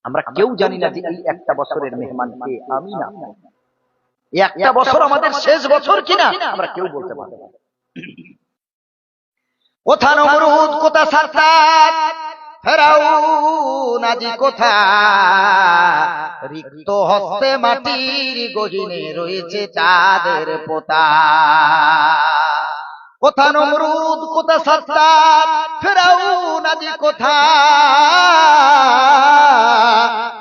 আমরা কেউ জানি না যে এই একটা বছরের মেহমান কে, আমি না। এই একটা বছর আমাদের শেষ বছর কিনা আমরা কেউ বলতে পারবো না। কোথা নমরুদ, কোথা সাদ্দাত, ফেরাউন আজি কোথা, রিক্ত হস্তে মাটির গহীনে রয়েছে চাঁদের পোতা। কোথা নমরুদ, কোথা সাদ্দাত, ফেরাউন আজি কোথা,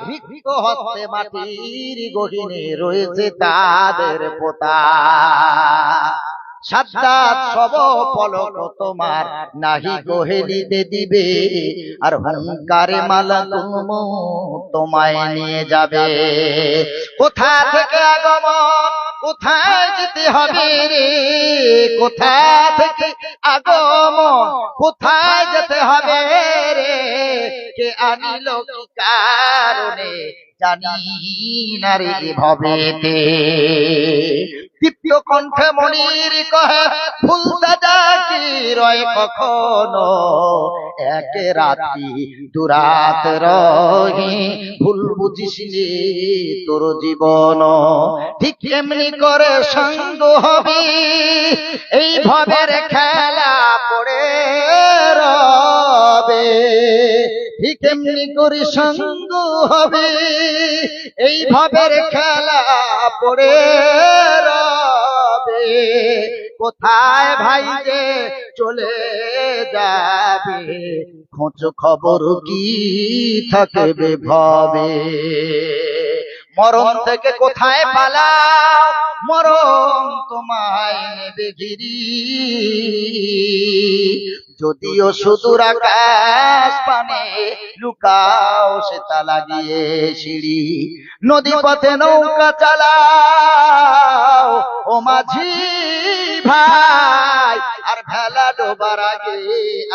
রিক্ত হস্তে মাটির গহীনে রয়েছে চাঁদের পোতা। সাদ্দাত সব পলক তোমার নাহি কোহেলিতে দিবে, আর হুঙ্কারে মালাকুল মউত তোমায় নিয়ে যাবে। কোথা থেকে আগমন, কোথায় যেতে হবে রে, কোথা থেকে আগমন, কোথায় যেতে হবে রে, কে আনিল কি কারণে জানি না রে ভবেতে। দীপ্ত কণ্ঠে মনির কহে ভুলতে যা কি রয় কখনো, এক রাতি দুরাত রহি ভুল বুঝিস নি তোর জীবন। ঠিক এমনি করে সঙ্গ হবি এই ভবের খেলা পড়ে রবে, ঠিক এমনি করে সঙ্গ হবে এই ভবের খেলা পড়ে রবে। কোথায় ভাই যে চলে যাবে, খোঁজ খবর কি থাকবে ভবে। মরণ থেকে কোথায় পালাও, মরণ তোমায় নেবে ঘিরি, যদিও সুদূর আকাশ পানে লুকাও সেটা লাগিয়ে সিঁড়ি। নদী পথে নৌকা চালাও ও মাঝি ভাই, আর ভেলা ডোবার আগে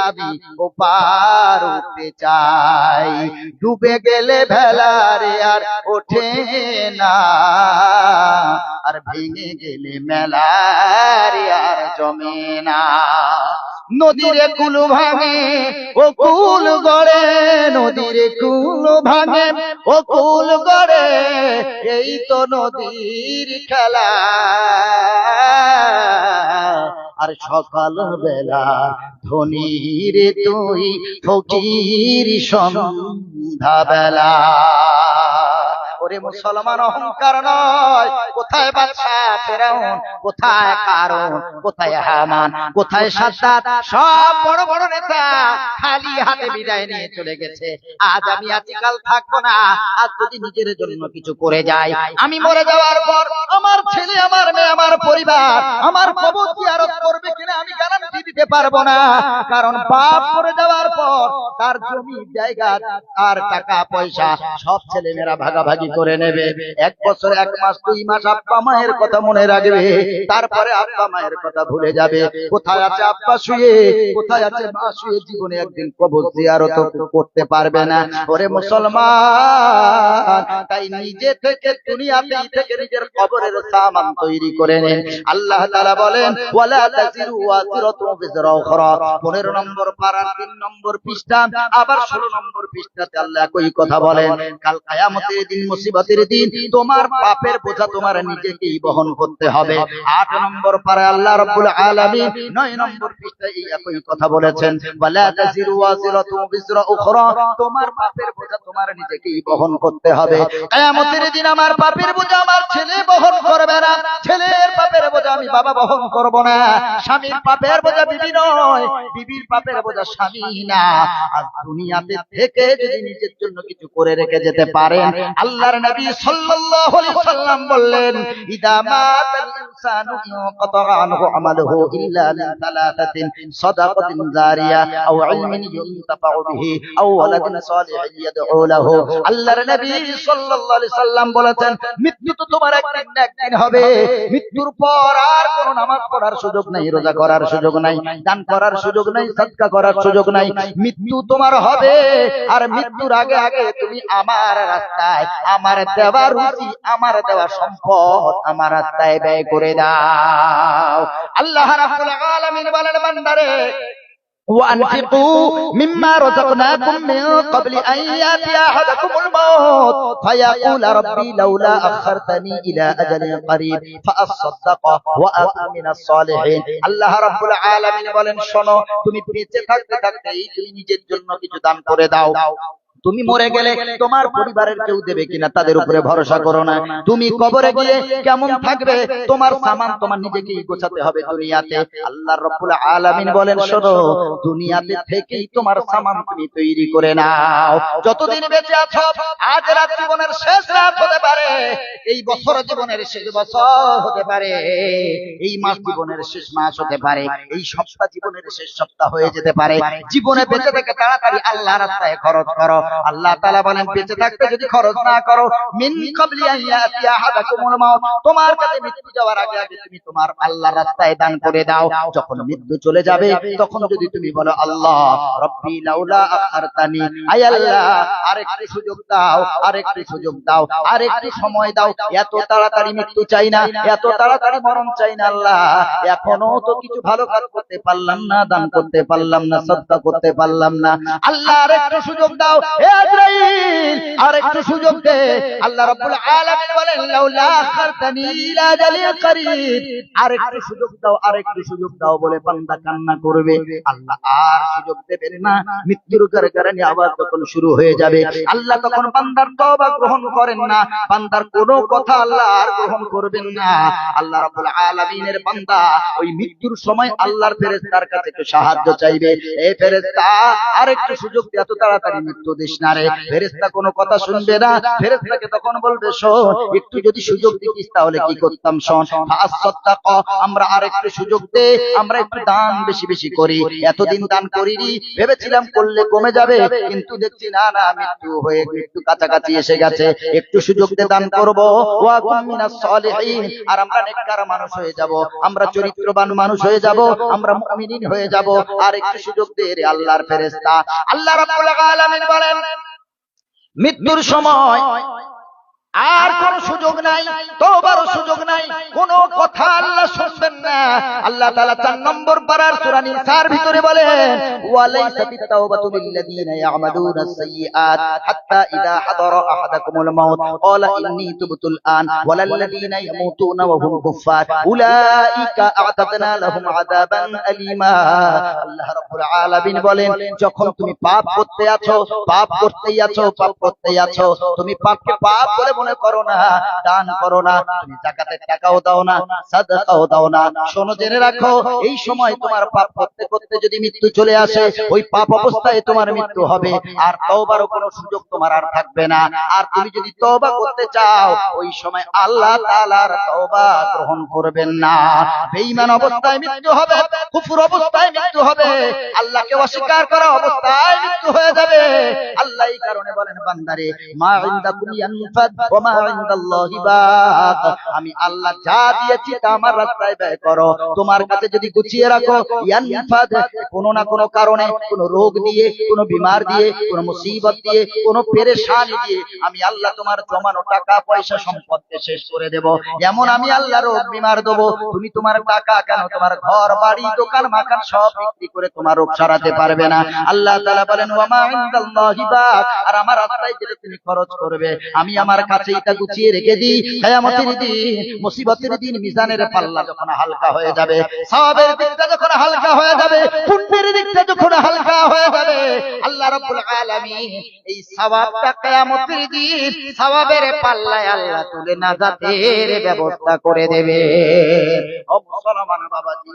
আমি ওপার উঠতে চাই। ডুবে গেলে ভেলারে আর ওঠে না, আর ভেঙে গেলে মেলারে আর জমে না। নদীর কুল ভাঙে ও কুল গড়ে, নদীর কুল ভাঙে ও কুল গড়ে, এই তো নদীর খেলা। আর সকাল বেলা ধনী রে তুই, ফকির সন্ধ্যা বেলা। ওরে মুসলমান অহংকার নয়, কোথায় বাদশা ফেরাউন, কোথায় কারুন, কোথায় হামান, কোথায় সাদ্দাত, সব বড় বড় নেতা খালি হাতে বিদায় নিয়ে চলে গেছে। আজ আমি আছি কাল থাকবো না। আজ যদি নিজের জন্য কিছু করে যাই, আমি মরে যাওয়ার পর আমার ছেলে, আমার মেয়ে, আমার পরিবার আমার কবর জিয়ারত করবে কিনা আমি গ্যারান্টি দিতে পারবো না। কারণ বাপ করে যাওয়ার পর তার জমি জায়গা, তার টাকা পয়সা সব ছেলে মেয়েরা ভাগাভাগি করে নেবে। 1 বছর 1 মাস 2 মাস আব্বা মায়ের কথা মনে রাখবে, তারপরে আব্বা মায়ের কথা ভুলে যাবে। কোথায় আছে আব্বা শুয়ে, কোথায় আছে মা শুয়ে, জীবনে একদিন কবর জিয়ারত করতে পারবে না। ওরে মুসলমান, তাই নিজে থেকে দুনিয়াতেই থেকে নিজের কবরের সামান তৈরি করে নেন। আল্লাহ তাআলা বলেন ওয়ালা তাজিরু ওয়াজিরাতুন বিজরা উখরা, 15 নম্বর পারার 3 নম্বর পৃষ্ঠা, আবার 16 নম্বর পৃষ্ঠাতে আল্লাহ একই কথা বলেন। কাল কিয়ামতের দিন, মুসিবতের দিন, তোমার পাপের বোঝা তোমার নিজেকেই বহন করতে হবে। 8 নম্বর পারায় আল্লাহ রাব্বুল আলামিন 9 নম্বর পৃষ্ঠায় এই একই কথা বলেছেন, ওয়ালা তাজিরু ওয়াজিরাতুন বিজরা উখরা, তোমার পাপের বোঝা তোমার নিজেকেই বহন করতে হবে। কিয়ামতের দিন আমার পাপের বোঝা আমার ছেলে বহন করবে না, ছেলের পাপের বোঝা আমি বাবা বহন করব না, স্বামীর পাপের বোঝা বিবি নয়, বিবির পাপের বোঝা স্বামী না। আর দুনিয়াতে থেকে যদি নিজের জন্য কিছু করে রেখে যেতে পারেন, আল্লাহর নবী সাল্লাল্লাহু আলাইহি সাল্লাম বললেন ইদা মাতাল ইনসানু ইনকাতা আনহু আমালুহু ইল্লা মিন সালাসাতিন, সাদাকাতিন জারিয়া আও ইলমিন ইউনতাফাউ বিহি আও ওয়ালাদিন সালিহিন ইয়াদউ লাহু। আল্লাহর নবী সাল্লাল্লাহু আলাইহি সাল্লাম বলেছেন, মৃত্যু তো তোমার একদিন না একদিন হবে। মৃত্যুর পর আর কোন নামাজ পড়ার সুযোগ নাই, রোজা করার সুযোগ নাই, দান করার সুযোগ নাই, সাদকা করার সুযোগ নাই। মৃত্যু তোমার হবে, আর মৃত্যুর আগে আগে তুমি আমার রাস্তায় আমার দেওয়া রুজি, আমার দেওয়া সম্পদ আমার রাস্তায় ব্যয় করে দাও। আল্লাহ রাব্বুল আলামিন বলেন, বান্দারে وأنفقوا مما رزقناكم من قبل أن يأتي أحدكم الموت فيقول ربي لولا أخرتني إلى أجل قريب فأصدق وأكن من الصالحين আল্লাহ রাব্বুল আলামিন বলেন, শোনো, তুমি বেঁচে থাকতে থাকতেই তুমি নিজের জন্য কিছু দান করে দাও। তুমি মরে গেলে তোমার পরিবারের কেউ দেবে কিনা তাদের উপরে ভরসা করো না। তুমি কবরে গিয়ে কেমন থাকবে, তোমার সামান তোমার নিজেকেই গোছাতে হবে দুনিয়াতে। আল্লাহ রাব্বুল আলামিন বলেন, শোনো, দুনিয়াতে থেকেই তোমার সামান তুমি তৈরি করে নাও। যতদিন বেঁচে আছো, আজ রাত জীবনের শেষ রাত হতে পারে, এই বছর জীবনের শেষ বছর হতে পারে, এই মাস জীবনের শেষ মাস হতে পারে, এই সপ্তাহ জীবনের শেষ সপ্তাহ হয়ে যেতে পারে। জীবনে বেঁচে থেকে তাড়াতাড়ি আল্লাহর রাস্তায় খরচ করো। আল্লাহ তাআলা বলেন, বেঁচে থাকতে যদি খরচ না করো, মিন ক্বাবলি আন ইয়াতিয়া আহাদাকুমুল মাউত, তোমার কাছে মৃত্যু যাওয়ার আগে আগে তুমি তোমার আল্লাহর রাস্তায় দান করে দাও। যখন মৃত্যু চলে যাবে, তখন যদি তুমি বলো, আল্লাহ রব্বি লাউলা আখারতানি, আয় আল্লাহ আরেকটু সুযোগ দাও, আরেকটু সুযোগ দাও, আরেকটু সময় দাও, এত তাড়াতাড়ি মৃত্যু চাই না, এত তাড়াতাড়ি মরণ চাই না আল্লাহ, এখনো তো কিছু ভালো কাজ করতে পারলাম না, দান করতে পারলাম না, সাদকা করতে পারলাম না, আল্লাহ আরেকটু সুযোগ দাও। হে আজরাইল, আরেকটু সুযোগ দে। আল্লাহ রাব্বুল আলামিন বলেন, লাউলা আখারতানি ইলা আজালিন করিব, আরেকটু সুযোগ দাও, আরেকটু সুযোগ দাও বলে বান্দা কান্না করবে। আল্লাহ আর সুযোগ দেবেন না। মৃত্যুর কারণে আবার তখন শুরু হয়ে যাবে। আল্লাহ তখন বান্দার তওবা গ্রহণ করেন না, বান্দার কোনো কথা আল্লাহ আর গ্রহণ করবেন না। আল্লাহ রাব্বুল আলামিনের বান্দা ওই মৃত্যুর সময় আল্লাহর ফেরেশতার কাছে একটু সাহায্য চাইবে, এই ফেরেশতা আরেকটু সুযোগ দে, এত তাড়াতাড়ি মৃত্যু দিস না রে। ফেরেশতা কোনো কথা শুনবে না, ফেরেশতাকে তখন বলবে, শোন, একটু যদি সুযোগ দিতিস তাহলে কি করতাম, শোন, ফাসাদদাক, আমরা আরেকটু সুযোগ দে, আমরা একটু দান বেশি বেশি করি। এতদিন দান করিনি, ভেবেছিলাম করলে কমে যাবে, কিন্তু দেখছি না না, মৃত্যু হয়ে মৃত্যু কাছাকাছি এসে গেছে, একটু সুযোগ দে, দান করব। ওয়া কুম মিনাস সালিহিন, আর আমরা নেককার মানুষ হয়ে যাব, আমরা চরিত্রবান মানুষ হয়ে যাব, আমরা মুমিনিন হয়ে যাব, আর একটু সুযোগ দে রে আল্লাহর ফেরেশতা। আল্লাহ রাব্বুল আলামিন বলেন, মৃত্যুর সময় আর কোন সুযোগ নাই, তওবার সুযোগ নাই, কোন কথা আল্লাহ শুনবেন না। আল্লাহ তাআলা 4 নম্বর পারার সূরা নিসার ভিতরে বলেন, ওয়ালাইসাতিত তাওবাতু লিল্লাযিনা ইয়ামালুনাস সাইয়্যাত হাত্তা ইযা হাদারা আহাদাকুমুল মাউত ক্বালা ইন্নী তুবতুল আন ওয়ালাল্লাযিনা ইয়ামুতুনা ওয়া হুম কুফফার উলাইকা আ'তাদনা লাহুম আযাবান আলীমা। আল্লাহ রাব্বুল আলামিন বলেন, যখন তুমি পাপ করতে আছো, পাপ করতেই আছো, পাপ করতেই আছো, তুমি পাপকে পাপ বলে মনে করো না, দান করো না, তুমি যাকাতের টাকাও দাও না, সাদকাও দাও না, শোনো, জেনে রাখো, এই সময় তোমার পাপ করতে করতে যদি মৃত্যু চলে আসে, ওই পাপ অবস্থায় তোমার মৃত্যু হবে, আর তওবারও কোনো সুযোগ তোমার আর থাকবে না। আর তুমি যদি তওবা করতে চাও, ওই সময় আল্লাহ তাআলার তওবা গ্রহণ করবেন না। বেঈমান অবস্থায় মৃত্যু হবে, কুফর অবস্থায় মৃত্যু হবে, আল্লাহকে অস্বীকার করা অবস্থায় মৃত্যু হয়ে যাবে। আল্লাহ এই কারণে বলেন, বান্দারে, মা ইনদাকুম ইয়ানফাদ ওয়া মা ইনদাল্লাহি বাক, আমি আল্লাহ যা দিয়েছি তা আমার রাস্তায় ব্যয় করো। তোমার কাছে যদি গুছিয়ে রাখো, ইয়ানফাদ, কোনো না কোনো কারণে, কোনো রোগ দিয়ে, কোনো বিমার দিয়ে, কোনো মুসিবত দিয়ে, কোনো পেরেশানি দিয়ে আমি আল্লাহ তোমার জমানো টাকা পয়সা সম্পদকে শেষ করে দেব। এমন আমি আল্লাহ রোগ বিমার দেব, তুমি তোমার টাকা কেন, তোমার ঘর বাড়ি দোকান মাকান সব বিক্রি করে তোমার রোগ সারাতে পারবে না। আল্লাহ তাআলা বলেন, ওয়া মা ইনদাল্লাহি বাক, আর আমার রাস্তায় যেটা তুমি খরচ করবে আমি আমার কাছে এটা গুছিয়ে রেখে দিই। কিয়ামতের দিন, মুসিবতের দিন, মিজানের পাল্লা যখন হালকা হয়ে যাবে, সওয়াবের দিকটা যখন হালকা হয়ে যাবে, পুণ্যের দিকটা যখন হালকা হয়ে যাবে, আল্লাহ রাব্বুল আলামিন এই সওয়াবটা কিয়ামতের দিন সওয়াবের পাল্লায় আল্লাহ তুলে নাজাতের ব্যবস্থা করে দেবে। ও মুসলমান বাবাজি,